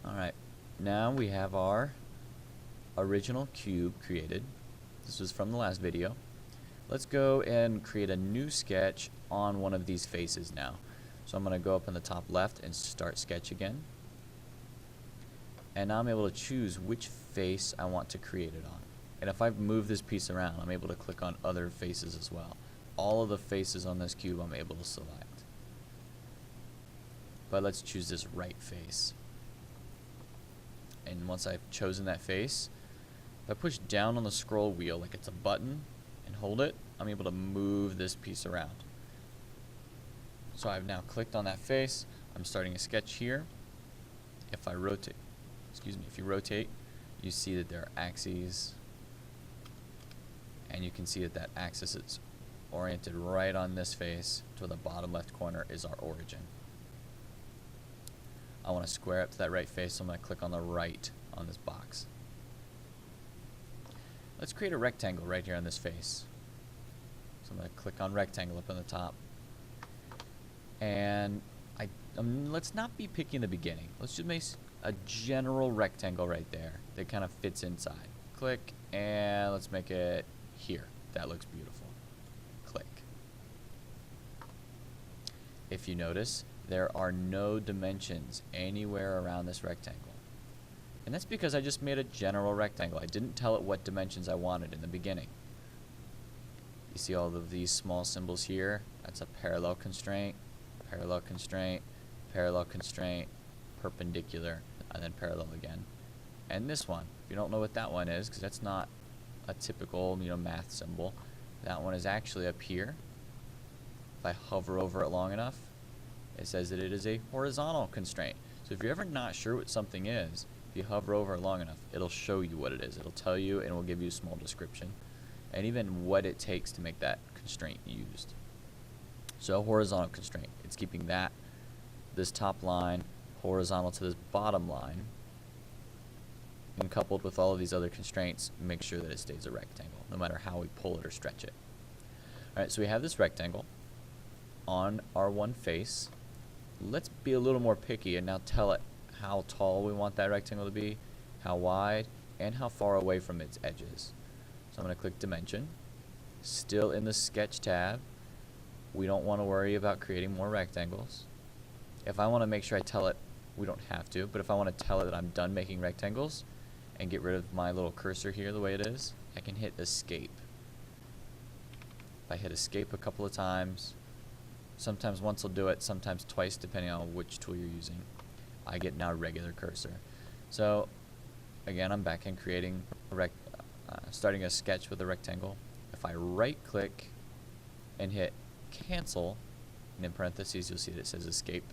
Alright, now we have our original cube created. This was from the last video. Let's go and create a new sketch on one of these faces now. So I'm going to go up in the top left and start sketch again. And now I'm able to choose which face I want to create it on. And if I move this piece around, I'm able to click on other faces as well. All of the faces on this cube I'm able to select. But let's choose this right face. And once I've chosen that face, if I push down on the scroll wheel like it's a button and hold it, I'm able to move this piece around. So I've now clicked on that face. I'm starting a sketch here. If I rotate, if you rotate, you see that there are axes, and you can see that that axis is oriented right on this face to the bottom left corner is our origin. I want to square up to that right face, so I'm going to click on the right on this box. Let's create a rectangle right here on this face. So I'm going to click on rectangle up in the top. And let's not be picky in the beginning. Let's just make a general rectangle right there that kind of fits inside. Click, and let's make it here. That looks beautiful. Click. If you notice, there are no dimensions anywhere around this rectangle. And that's because I just made a general rectangle. I didn't tell it what dimensions I wanted in the beginning. You see all of these small symbols here? That's a parallel constraint, parallel constraint, parallel constraint, perpendicular, and then parallel again. And this one, if you don't know what that one is, because that's not a typical, math symbol, that one is actually up here. If I hover over it long enough, it says that it is a horizontal constraint. So if you're ever not sure what something is, if you hover over it long enough, it'll show you what it is. It'll tell you, and it will give you a small description, and even what it takes to make that constraint used. So horizontal constraint, it's keeping this top line horizontal to this bottom line, and coupled with all of these other constraints, make sure that it stays a rectangle, no matter how we pull it or stretch it. Alright, so we have this rectangle on our one face. Let's be a little more picky and now tell it how tall we want that rectangle to be, how wide, and how far away from its edges. So I'm going to click Dimension. Still in the Sketch tab. We don't want to worry about creating more rectangles. If I want to make sure I tell it, we don't have to, but if I want to tell it that I'm done making rectangles and get rid of my little cursor here the way it is, I can hit Escape. If I hit Escape a couple of times, sometimes once will do it, sometimes twice, depending on which tool you're using, I get now regular cursor. So again, I'm back in creating starting a sketch with a rectangle. If I right click and hit cancel, and in parentheses you'll see that it says escape.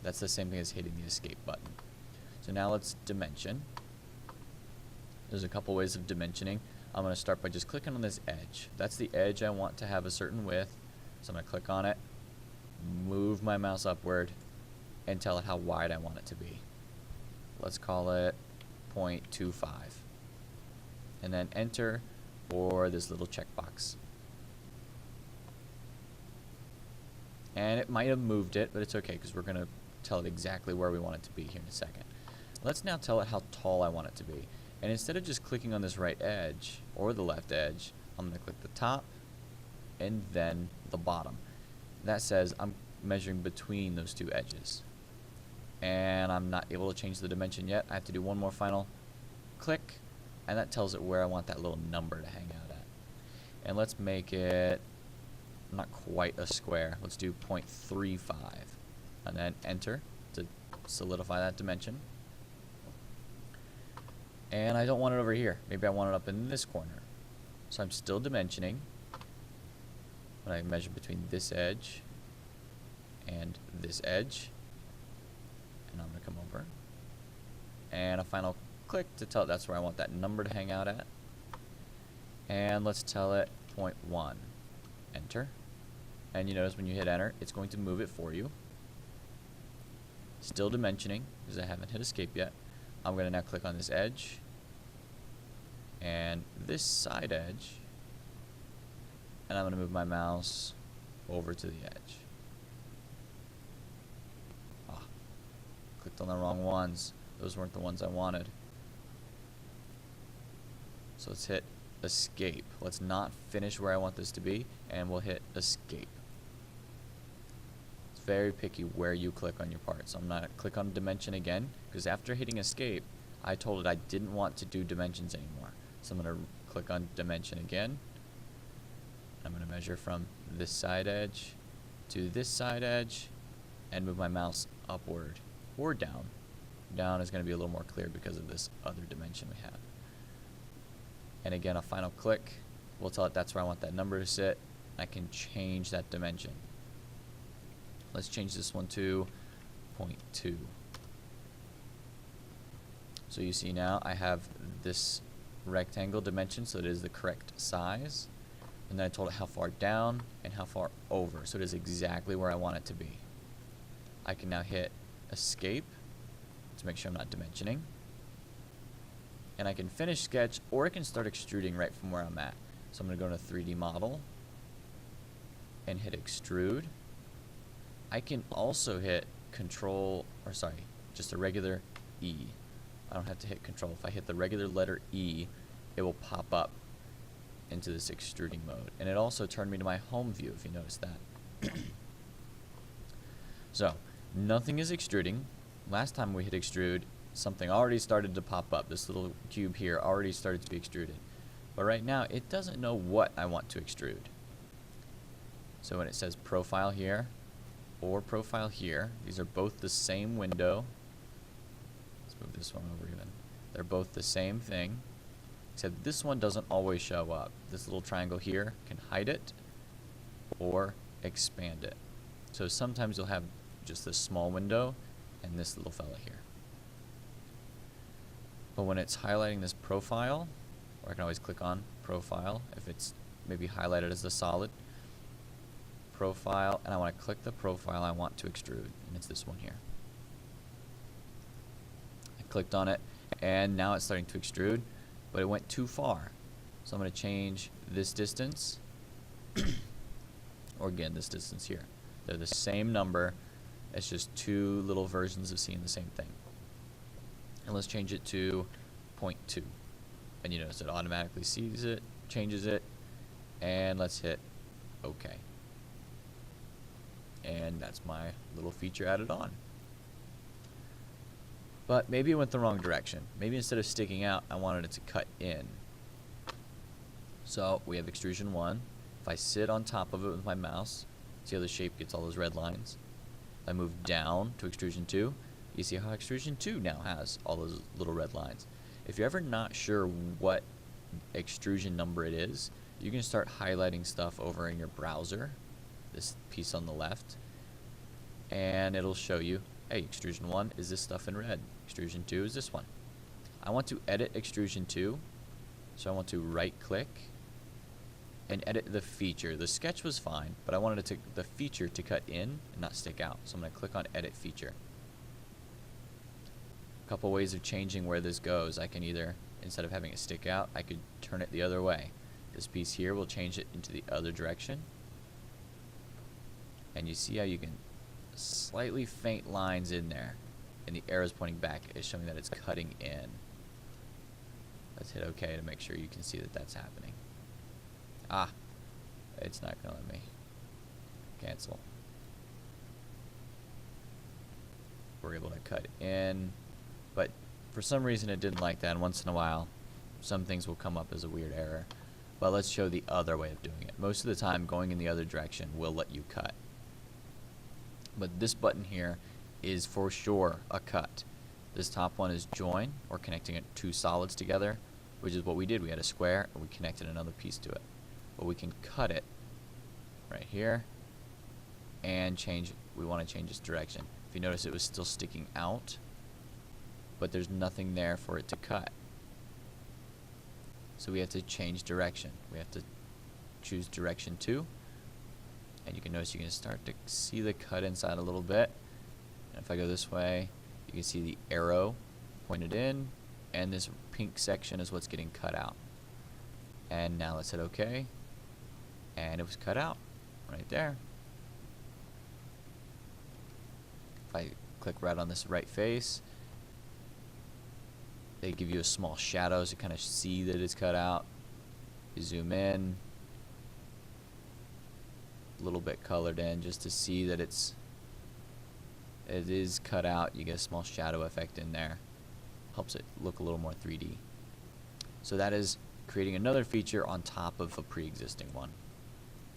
That's the same thing as hitting the escape button. So now let's dimension. There's a couple ways of dimensioning. I'm going to start by just clicking on this edge. That's the edge I want to have a certain width. So I'm going to click on it, move my mouse upward, and tell it how wide I want it to be. Let's call it 0.25. And then enter for this little checkbox. And it might have moved it, but it's okay because we're going to tell it exactly where we want it to be here in a second. Let's now tell it how tall I want it to be. And instead of just clicking on this right edge or the left edge, I'm going to click the top and then the bottom. That says I'm measuring between those two edges. And I'm not able to change the dimension yet. I have to do one more final click, and that tells it where I want that little number to hang out at. And let's make it not quite a square. Let's do 0.35, and then enter to solidify that dimension. And I don't want it over here. Maybe I want it up in this corner. So I'm still dimensioning, but I measure between this edge and this edge. And I'm going to come over. And a final click to tell it that's where I want that number to hang out at. And let's tell it 0.1. Enter. And you notice when you hit enter, it's going to move it for you. Still dimensioning, because I haven't hit escape yet. I'm going to now click on this edge and this side edge, and I'm going to move my mouse over to the edge. Clicked on the wrong ones. Those weren't the ones I wanted. So let's hit escape. Let's not finish where I want this to be, and we'll hit escape. It's very picky where you click on your part. So I'm going to click on dimension again, because after hitting escape, I told it I didn't want to do dimensions anymore. So I'm going to click on dimension again. I'm going to measure from this side edge to this side edge and move my mouse upward or down. Down is going to be a little more clear because of this other dimension we have. And again, a final click will tell it that's where I want that number to sit. I can change that dimension. Let's change this one to 0.2. So you see now I have this rectangle dimension, so it is the correct size. And then I told it how far down and how far over, so it is exactly where I want it to be. I can now hit escape to make sure I'm not dimensioning. And I can finish sketch, or I can start extruding right from where I'm at. So I'm going to go into 3D model and hit extrude. I can also hit just a regular E. I don't have to hit control. If I hit the regular letter E, it will pop up into this extruding mode. And it also turned me to my home view, if you notice that. So, nothing is extruding. Last time we hit extrude, something already started to pop up. This little cube here already started to be extruded. But right now, it doesn't know what I want to extrude. So when it says profile here or profile here, these are both the same window. Let's move this one over even. They're both the same thing, except this one doesn't always show up. This little triangle here can hide it or expand it. So sometimes you'll have just this small window and this little fella here. But when it's highlighting this profile, or I can always click on profile if it's maybe highlighted as a solid profile, and I want to click the profile I want to extrude, and it's this one here. I clicked on it, and now it's starting to extrude, but it went too far. So I'm going to change this distance, or again, this distance here. They're the same number, it's just two little versions of seeing the same thing. And let's change it to 0.2. And you notice it automatically sees it, changes it, and let's hit OK. And that's my little feature added on. But maybe it went the wrong direction. Maybe instead of sticking out, I wanted it to cut in. So we have extrusion 1. If I sit on top of it with my mouse, see how the shape gets all those red lines? If I move down to extrusion 2, you see how extrusion 2 now has all those little red lines. If you're ever not sure what extrusion number it is, you can start highlighting stuff over in your browser, this piece on the left, and it'll show you, hey, extrusion 1 is this stuff in red, extrusion 2 is this one. I want to edit extrusion 2, so I want to right click and edit the feature. The sketch was fine, but I wanted the feature to cut in and not stick out, so I'm going to click on edit feature. A couple ways of changing where this goes. I can either, instead of having it stick out, I could turn it the other way. This piece here will change it into the other direction. And you see how you can slightly faint lines in there, and the arrows pointing back is showing that it's cutting in. Let's hit OK to make sure you can see that that's happening. Ah, it's not going to let me cancel. We're able to cut in, but for some reason it didn't like that, and once in a while some things will come up as a weird error. But let's show the other way of doing it. Most of the time going in the other direction will let you cut. But this button here is for sure a cut. This top one is join, or connecting two solids together, which is what we did. We had a square and we connected another piece to it. But we can cut it right here and change, we want to change its direction. If you notice, it was still sticking out, but there's nothing there for it to cut. So we have to change direction. We have to choose direction 2. And you can notice you can start to see the cut inside a little bit. And if I go this way, you can see the arrow pointed in, and this pink section is what's getting cut out. And now let's hit OK, and it was cut out right there. If I click right on this right face, They give you a small shadow so you kind of see that it's cut out. You zoom in, a little bit colored in just to see that it is cut out. You get a small shadow effect in there. Helps it look a little more 3D. So that is creating another feature on top of a pre-existing one.